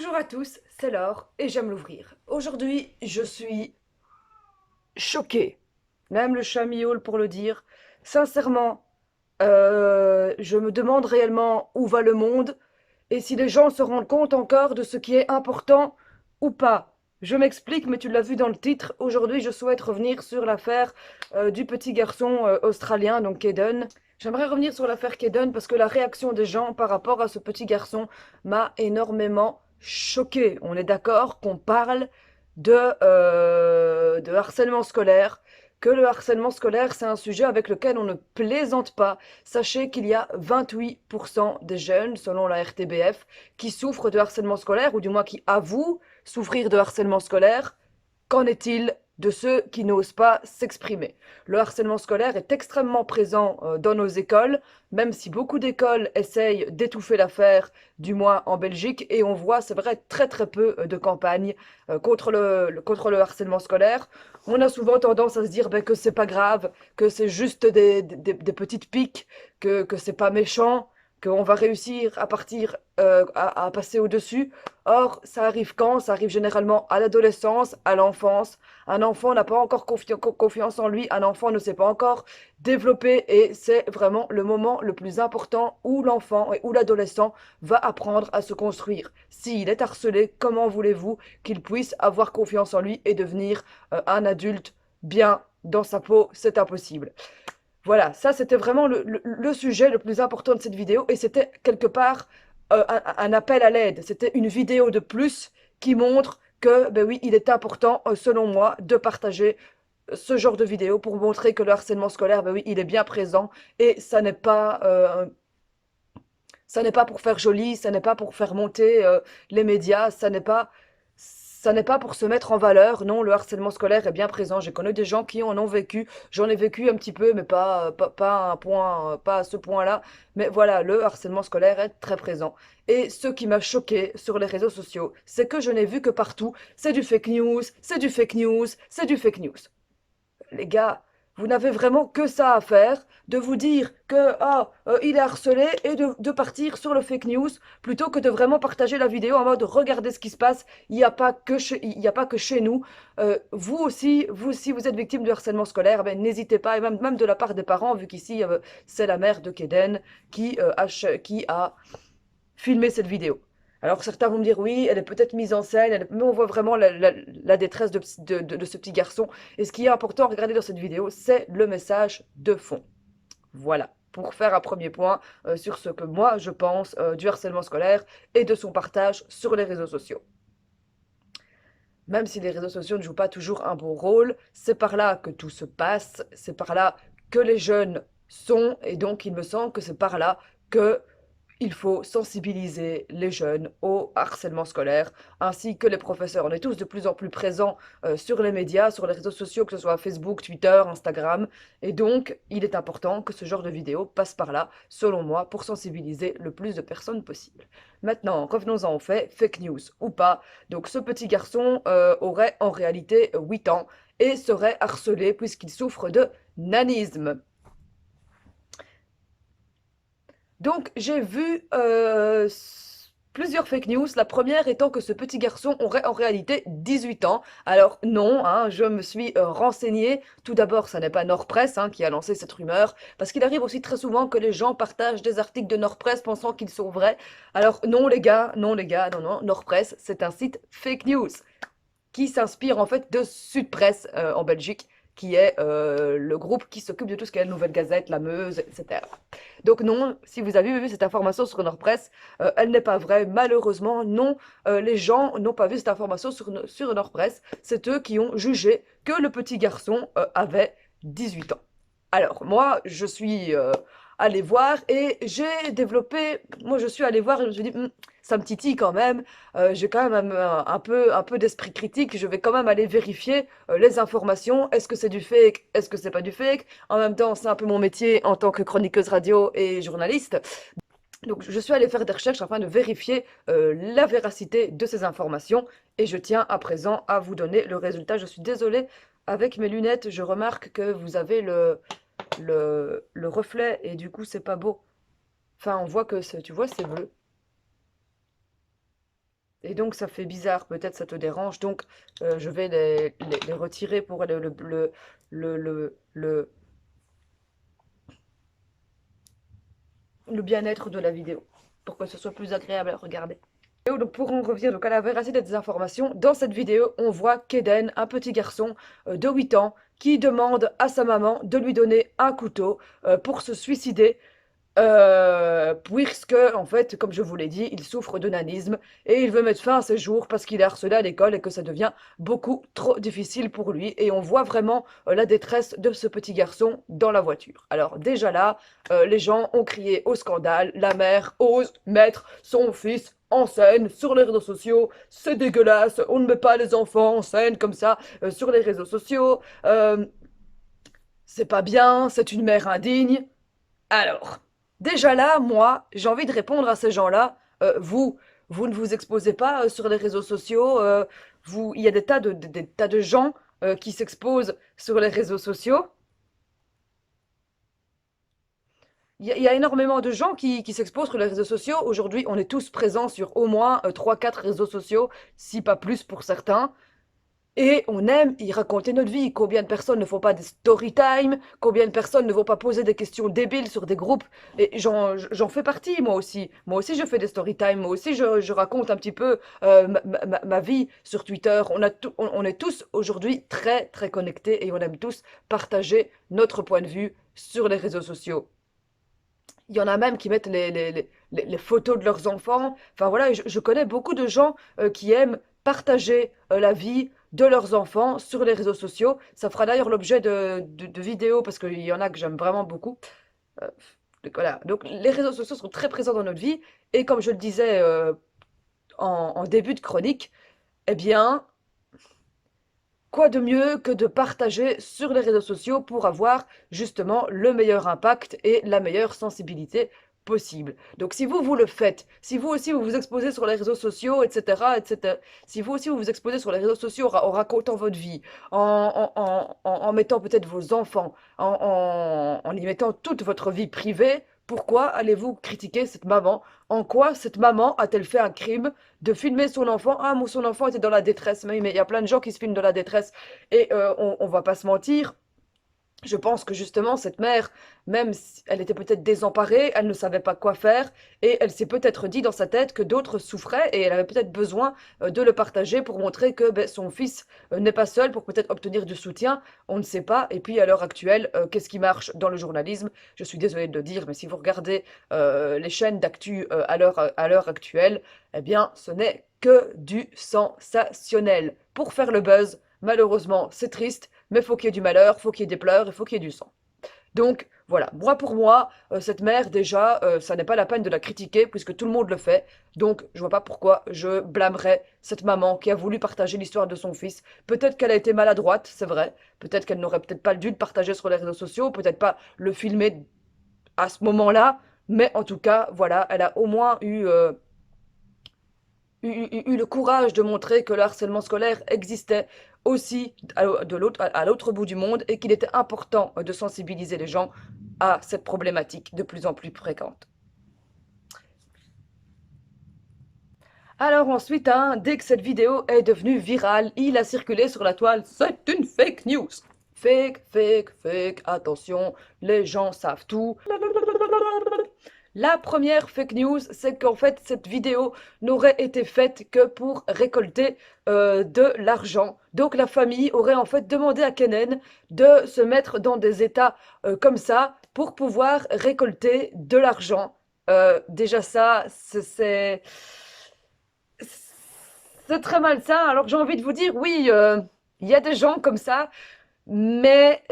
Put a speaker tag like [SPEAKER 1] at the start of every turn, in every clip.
[SPEAKER 1] Bonjour à tous, c'est Laure et j'aime l'ouvrir. Aujourd'hui, je suis choquée, même le chat miaule pour le dire. Sincèrement, je me demande réellement où va le monde et si les gens se rendent compte encore de ce qui est important ou pas. Je m'explique, mais tu l'as vu dans le titre. Aujourd'hui, je souhaite revenir sur l'affaire du petit garçon australien, donc Kaden. J'aimerais revenir sur l'affaire Kaden parce que la réaction des gens par rapport à ce petit garçon m'a énormément choquée. On est d'accord qu'on parle de harcèlement scolaire, que le harcèlement scolaire, c'est un sujet avec lequel on ne plaisante pas. Sachez qu'il y a 28% des jeunes, selon la RTBF, qui souffrent de harcèlement scolaire, ou du moins qui avouent souffrir de harcèlement scolaire. Qu'en est-il de ceux qui n'osent pas s'exprimer? Le harcèlement scolaire est extrêmement présent dans nos écoles, même si beaucoup d'écoles essayent d'étouffer l'affaire, du moins en Belgique, et on voit, c'est vrai, très très peu de campagnes contre le harcèlement scolaire. On a souvent tendance à se dire ben, que c'est pas grave, que c'est juste des petites piques, que c'est pas méchant, qu'on va réussir à partir, à passer au-dessus. Or, ça arrive quand? Ça arrive généralement à l'adolescence, à l'enfance. Un enfant n'a pas encore confiance en lui, un enfant ne s'est pas encore développé et c'est vraiment le moment le plus important où l'enfant ou l'adolescent va apprendre à se construire. S'il est harcelé, comment voulez-vous qu'il puisse avoir confiance en lui et devenir un adulte bien dans sa peau? C'est impossible. Voilà, ça c'était vraiment le sujet le plus important de cette vidéo et c'était quelque part un appel à l'aide. C'était une vidéo de plus qui montre que, ben oui, il est important, selon moi, de partager ce genre de vidéo pour montrer que le harcèlement scolaire, ben oui, il est bien présent et ça n'est pas pour faire joli, ça n'est pas pour faire monter les médias, ça n'est pas pour se mettre en valeur. Non, le harcèlement scolaire est bien présent. J'ai connu des gens qui en ont vécu. J'en ai vécu un petit peu, mais pas à un point, pas à ce point-là. Mais voilà, le harcèlement scolaire est très présent. Et ce qui m'a choqué sur les réseaux sociaux, c'est que je n'ai vu que partout, c'est du fake news, c'est du fake news, c'est du fake news. Les gars, vous n'avez vraiment que ça à faire, de vous dire que il est harcelé et de partir sur le fake news plutôt que de vraiment partager la vidéo en mode regardez ce qui se passe, il n'y a pas que chez nous. Vous aussi, si vous êtes victime de harcèlement scolaire, ben, n'hésitez pas, et même de la part des parents, vu qu'ici c'est la mère de Keden qui a filmer cette vidéo. Alors certains vont me dire oui, elle est peut-être mise en scène, mais on voit vraiment la détresse de ce petit garçon. Et ce qui est important à regarder dans cette vidéo, c'est le message de fond. Voilà, pour faire un premier point sur ce que moi je pense du harcèlement scolaire et de son partage sur les réseaux sociaux. Même si les réseaux sociaux ne jouent pas toujours un bon rôle, c'est par là que tout se passe, c'est par là que les jeunes sont, et donc il me semble que c'est par là que il faut sensibiliser les jeunes au harcèlement scolaire, ainsi que les professeurs. On est tous de plus en plus présents sur les médias, sur les réseaux sociaux, que ce soit Facebook, Twitter, Instagram. Et donc, il est important que ce genre de vidéo passe par là, selon moi, pour sensibiliser le plus de personnes possible. Maintenant, revenons-en aux faits, fake news ou pas. Donc, ce petit garçon aurait en réalité 8 ans et serait harcelé puisqu'il souffre de nanisme. Donc, j'ai vu plusieurs fake news. La première étant que ce petit garçon aurait en réalité 18 ans. Alors non, hein, je me suis renseignée. Tout d'abord, ça n'est pas Nordpress qui a lancé cette rumeur, parce qu'il arrive aussi très souvent que les gens partagent des articles de Nordpress pensant qu'ils sont vrais. Alors non les gars, non les gars, non, non, Nordpress, c'est un site fake news qui s'inspire en fait de Sudpresse en Belgique, qui est le groupe qui s'occupe de tout ce qui est la Nouvelle Gazette, la Meuse, etc. Donc non, si vous avez vu cette information sur Nordpress, elle n'est pas vraie. Malheureusement, non, les gens n'ont pas vu cette information sur Nordpress. C'est eux qui ont jugé que le petit garçon avait 18 ans. Alors, moi, je suis allée voir et j'ai développé... Moi, je suis allée voir et je me suis dit, ça me titille quand même. J'ai quand même un peu d'esprit critique. Je vais quand même aller vérifier les informations. Est-ce que c'est du fake? Est-ce que c'est pas du fake? En même temps, c'est un peu mon métier en tant que chroniqueuse radio et journaliste. Donc, je suis allée faire des recherches afin de vérifier la véracité de ces informations. Et je tiens à présent à vous donner le résultat. Je suis désolée, avec mes lunettes, je remarque que vous avez le reflet et du coup, c'est pas beau. Enfin, on voit que, tu vois, c'est bleu. Et donc ça fait bizarre, peut-être ça te dérange, donc je vais les retirer pour le, le, le, le bien-être de la vidéo, pour que ce soit plus agréable à regarder. Et donc pour en revenir donc à la véracité des informations, dans cette vidéo, on voit Keden, un petit garçon de 8 ans, qui demande à sa maman de lui donner un couteau pour se suicider. Puisque, en fait, comme je vous l'ai dit, il souffre de nanisme et il veut mettre fin à ses jours parce qu'il est harcelé à l'école et que ça devient beaucoup trop difficile pour lui. Et on voit vraiment la détresse de ce petit garçon dans la voiture. Alors déjà là, les gens ont crié au scandale. La mère ose mettre son fils en scène sur les réseaux sociaux. C'est dégueulasse, on ne met pas les enfants en scène comme ça sur les réseaux sociaux. C'est pas bien, c'est une mère indigne. Alors, déjà là, moi, j'ai envie de répondre à ces gens-là. Vous ne vous exposez pas sur les réseaux sociaux. Il y a des tas de gens qui s'exposent sur les réseaux sociaux. Il y a énormément de gens qui s'exposent sur les réseaux sociaux. Aujourd'hui, on est tous présents sur au moins 3-4 réseaux sociaux, si pas plus pour certains. Et on aime y raconter notre vie. Combien de personnes ne font pas des story time? Combien de personnes ne vont pas poser des questions débiles sur des groupes? Et j'en fais partie, moi aussi. Moi aussi, je fais des story time. Moi aussi, je raconte un petit peu ma vie sur Twitter. On est tous aujourd'hui très, très connectés et on aime tous partager notre point de vue sur les réseaux sociaux. Il y en a même qui mettent les photos de leurs enfants. Enfin voilà, je connais beaucoup de gens qui aiment partager la vie de leurs enfants sur les réseaux sociaux. Ça fera d'ailleurs l'objet de vidéos parce qu'il y en a que j'aime vraiment beaucoup. Euh, donc voilà, donc les réseaux sociaux sont très présents dans notre vie. Et comme je le disais en début de chronique, eh bien, quoi de mieux que de partager sur les réseaux sociaux pour avoir justement le meilleur impact et la meilleure sensibilité possible. Donc si vous le faites, si vous aussi vous vous exposez sur les réseaux sociaux, etc., etc., si vous aussi vous vous exposez sur les réseaux sociaux en racontant votre vie, en mettant peut-être vos enfants, en y mettant toute votre vie privée, pourquoi allez-vous critiquer cette maman? En quoi cette maman a-t-elle fait un crime de filmer son enfant? Ah, son enfant était dans la détresse. Mais il y a plein de gens qui se filment dans la détresse. Et on va pas se mentir. Je pense que justement, cette mère, même si elle était peut-être désemparée, elle ne savait pas quoi faire, et elle s'est peut-être dit dans sa tête que d'autres souffraient, et elle avait peut-être besoin de le partager pour montrer que ben, son fils n'est pas seul, pour peut-être obtenir du soutien, on ne sait pas. Et puis à l'heure actuelle, qu'est-ce qui marche dans le journalisme? Je suis désolée de le dire, mais si vous regardez les chaînes d'actu à l'heure actuelle, eh bien, ce n'est que du sensationnel. Pour faire le buzz, malheureusement, c'est triste, mais faut qu'il y ait du malheur, faut qu'il y ait des pleurs, il faut qu'il y ait du sang. Donc voilà, moi pour moi, cette mère déjà, ça n'est pas la peine de la critiquer puisque tout le monde le fait. Donc je vois pas pourquoi je blâmerais cette maman qui a voulu partager l'histoire de son fils. Peut-être qu'elle a été maladroite, c'est vrai. Peut-être qu'elle n'aurait peut-être pas dû le partager sur les réseaux sociaux, peut-être pas le filmer à ce moment-là. Mais en tout cas, voilà, elle a au moins eu le courage de montrer que le harcèlement scolaire existait aussi à l'autre bout du monde et qu'il était important de sensibiliser les gens à cette problématique de plus en plus fréquente. Alors ensuite, hein, dès que cette vidéo est devenue virale, il a circulé sur la toile, c'est une fake news. Fake, fake, fake, attention, les gens savent tout. La première fake news, c'est qu'en fait, cette vidéo n'aurait été faite que pour récolter de l'argent. Donc la famille aurait en fait demandé à Kennen de se mettre dans des états comme ça pour pouvoir récolter de l'argent. Déjà ça, c'est très malsain. Alors j'ai envie de vous dire, oui, il y a des gens comme ça, mais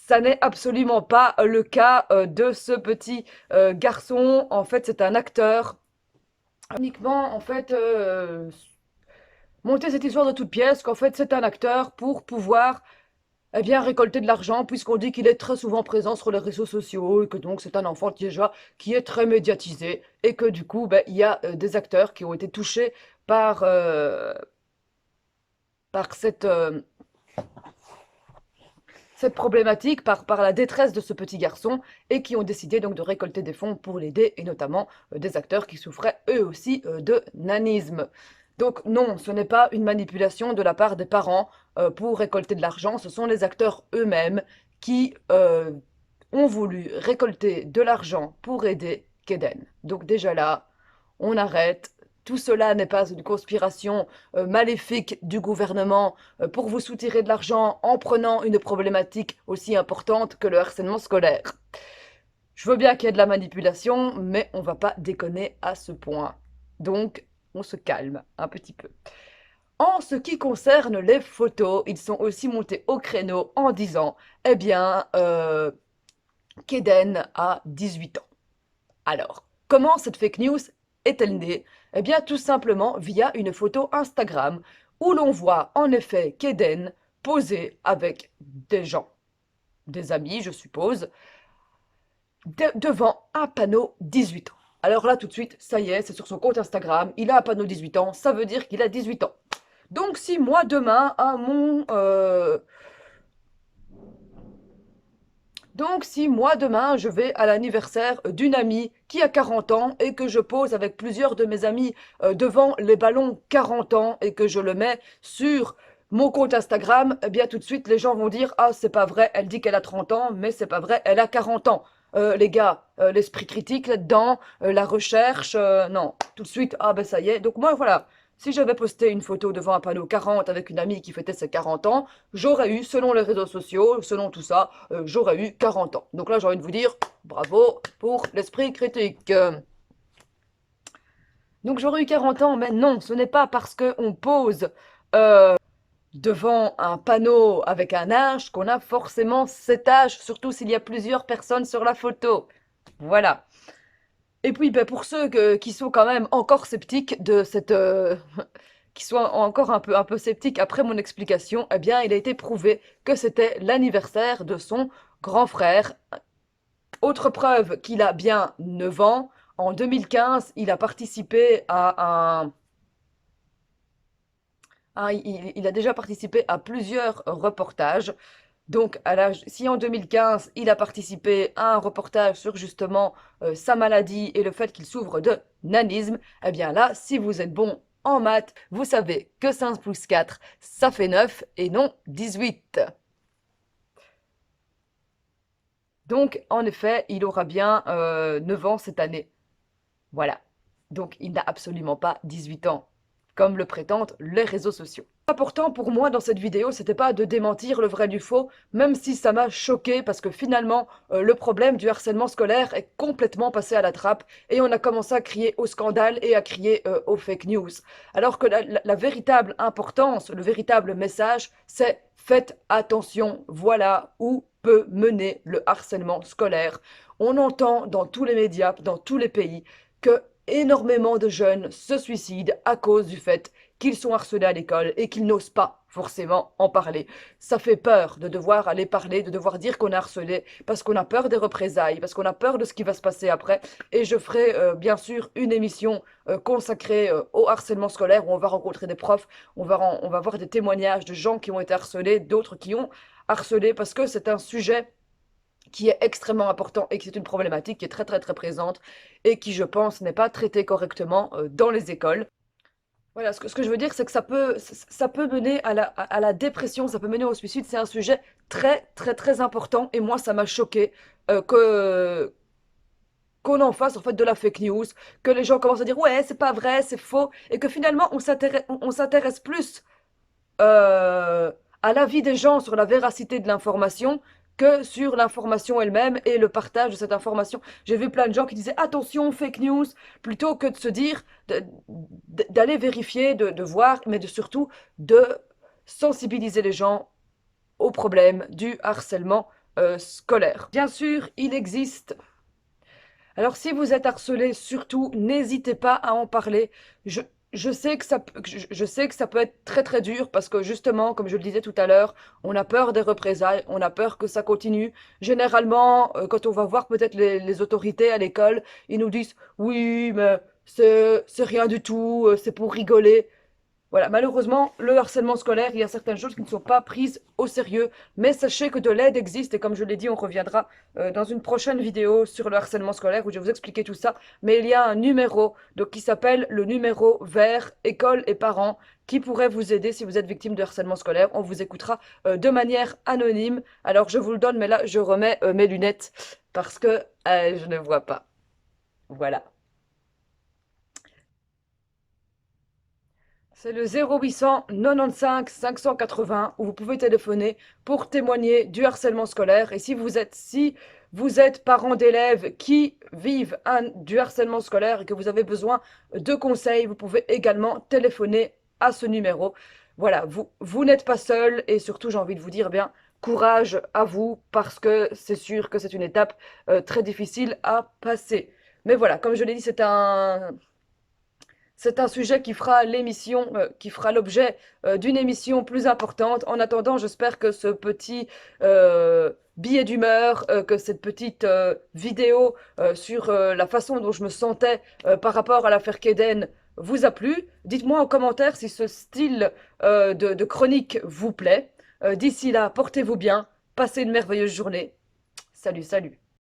[SPEAKER 1] ça n'est absolument pas le cas de ce petit garçon. En fait, c'est un acteur. Uniquement, en fait, monter cette histoire de toute pièce, qu'en fait, c'est un acteur pour pouvoir eh bien, récolter de l'argent, puisqu'on dit qu'il est très souvent présent sur les réseaux sociaux, et que donc c'est un enfant déjà qui est très médiatisé, et que du coup, ben, il y a des acteurs qui ont été touchés par, par cette problématique par la détresse de ce petit garçon et qui ont décidé donc de récolter des fonds pour l'aider et notamment des acteurs qui souffraient eux aussi de nanisme. Donc non, ce n'est pas une manipulation de la part des parents pour récolter de l'argent, ce sont les acteurs eux-mêmes qui ont voulu récolter de l'argent pour aider Keden. Donc déjà là, on arrête. Tout cela n'est pas une conspiration maléfique du gouvernement pour vous soutirer de l'argent en prenant une problématique aussi importante que le harcèlement scolaire. Je veux bien qu'il y ait de la manipulation, mais on va pas déconner à ce point. Donc, on se calme un petit peu. En ce qui concerne les photos, ils sont aussi montés au créneau en disant, eh bien, Keden a 18 ans. Alors, comment cette fake news est-elle née? Eh bien, tout simplement via une photo Instagram où l'on voit en effet Keden poser avec des gens, des amis, je suppose, devant un panneau 18 ans. Alors là, tout de suite, ça y est, c'est sur son compte Instagram, il a un panneau 18 ans, ça veut dire qu'il a 18 ans. Donc si moi demain, à mon... Donc si moi demain, je vais à l'anniversaire d'une amie qui a 40 ans et que je pose avec plusieurs de mes amis devant les ballons 40 ans et que je le mets sur mon compte Instagram, eh bien tout de suite les gens vont dire ah c'est pas vrai, elle dit qu'elle a 30 ans mais c'est pas vrai, elle a 40 ans. Les gars, l'esprit critique là-dedans, la recherche, non, tout de suite ah ben ça y est. Donc moi voilà, si j'avais posté une photo devant un panneau 40 avec une amie qui fêtait ses 40 ans, j'aurais eu, selon les réseaux sociaux, selon tout ça, j'aurais eu 40 ans. Donc là, j'ai envie de vous dire, bravo pour l'esprit critique. Donc j'aurais eu 40 ans, mais non, ce n'est pas parce qu'on pose devant un panneau avec un âge qu'on a forcément cet âge, surtout s'il y a plusieurs personnes sur la photo. Voilà. Et puis, ben, pour ceux qui sont quand même encore sceptiques de cette... qui sont encore un peu sceptiques après mon explication, eh bien, il a été prouvé que c'était l'anniversaire de son grand frère. Autre preuve qu'il a bien 9 ans. En 2015, il a participé à un... il a déjà participé à plusieurs reportages. Donc, si en 2015, il a participé à un reportage sur justement sa maladie et le fait qu'il souffre de nanisme, eh bien là, si vous êtes bon en maths, vous savez que 5 plus 4, ça fait 9 et non 18. Donc, en effet, il aura bien 9 ans cette année. Voilà. Donc, il n'a absolument pas 18 ans, comme le prétendent les réseaux sociaux. Important pour moi dans cette vidéo, c'était pas de démentir le vrai du faux, même si ça m'a choqué parce que finalement, le problème du harcèlement scolaire est complètement passé à la trappe et on a commencé à crier au scandale et à crier aux fake news. Alors que la véritable importance, le véritable message, c'est faites attention, voilà où peut mener le harcèlement scolaire. On entend dans tous les médias, dans tous les pays, que énormément de jeunes se suicident à cause du fait qu'ils sont harcelés à l'école et qu'ils n'osent pas forcément en parler. Ça fait peur de devoir aller parler, de devoir dire qu'on est harcelé, parce qu'on a peur des représailles, parce qu'on a peur de ce qui va se passer après. Et je ferai bien sûr une émission consacrée au harcèlement scolaire où on va rencontrer des profs, on va voir des témoignages de gens qui ont été harcelés, d'autres qui ont harcelé, parce que c'est un sujet qui est extrêmement important et qui est une problématique qui est très très très présente et qui, je pense, n'est pas traitée correctement dans les écoles. Voilà, ce que je veux dire, c'est que ça peut mener à la dépression, ça peut mener au suicide. C'est un sujet très très très important et moi, ça m'a choqué qu'on en fasse en fait de la fake news, que les gens commencent à dire ouais, c'est pas vrai, c'est faux, et que finalement, on s'intéresse plus euh, à l'avis des gens sur la véracité de l'information que sur l'information elle-même et le partage de cette information. J'ai vu plein de gens qui disaient attention, fake news, plutôt que de se dire d'aller vérifier, de voir, mais surtout de sensibiliser les gens au problème du harcèlement scolaire. Bien sûr, il existe. Alors si vous êtes harcelé, surtout, n'hésitez pas à en parler. Je sais que je sais que ça peut être très très dur parce que justement, comme je le disais tout à l'heure, on a peur des représailles, on a peur que ça continue. Généralement, quand on va voir peut-être les autorités à l'école, ils nous disent oui, mais c'est rien du tout, c'est pour rigoler. Voilà, malheureusement, le harcèlement scolaire, il y a certaines choses qui ne sont pas prises au sérieux, mais sachez que de l'aide existe et comme je l'ai dit, on reviendra dans une prochaine vidéo sur le harcèlement scolaire où je vais vous expliquer tout ça. Mais il y a un numéro donc, qui s'appelle le numéro vert école et parents qui pourrait vous aider si vous êtes victime de harcèlement scolaire. On vous écoutera de manière anonyme. Alors je vous le donne, mais là je remets mes lunettes parce que je ne vois pas. Voilà. C'est le 0800 95 580 où vous pouvez téléphoner pour témoigner du harcèlement scolaire. Et si vous êtes parent d'élèves qui vivent du harcèlement scolaire et que vous avez besoin de conseils, vous pouvez également téléphoner à ce numéro. Voilà, vous n'êtes pas seul et surtout j'ai envie de vous dire bien courage à vous parce que c'est sûr que c'est une étape très difficile à passer. Mais voilà, comme je l'ai dit, c'est un sujet qui fera l'émission, qui fera l'objet d'une émission plus importante. En attendant, j'espère que ce petit billet d'humeur, que cette petite vidéo sur la façon dont je me sentais par rapport à l'affaire Keden vous a plu. Dites-moi en commentaire si ce style de chronique vous plaît. D'ici là, portez-vous bien, passez une merveilleuse journée. Salut, salut.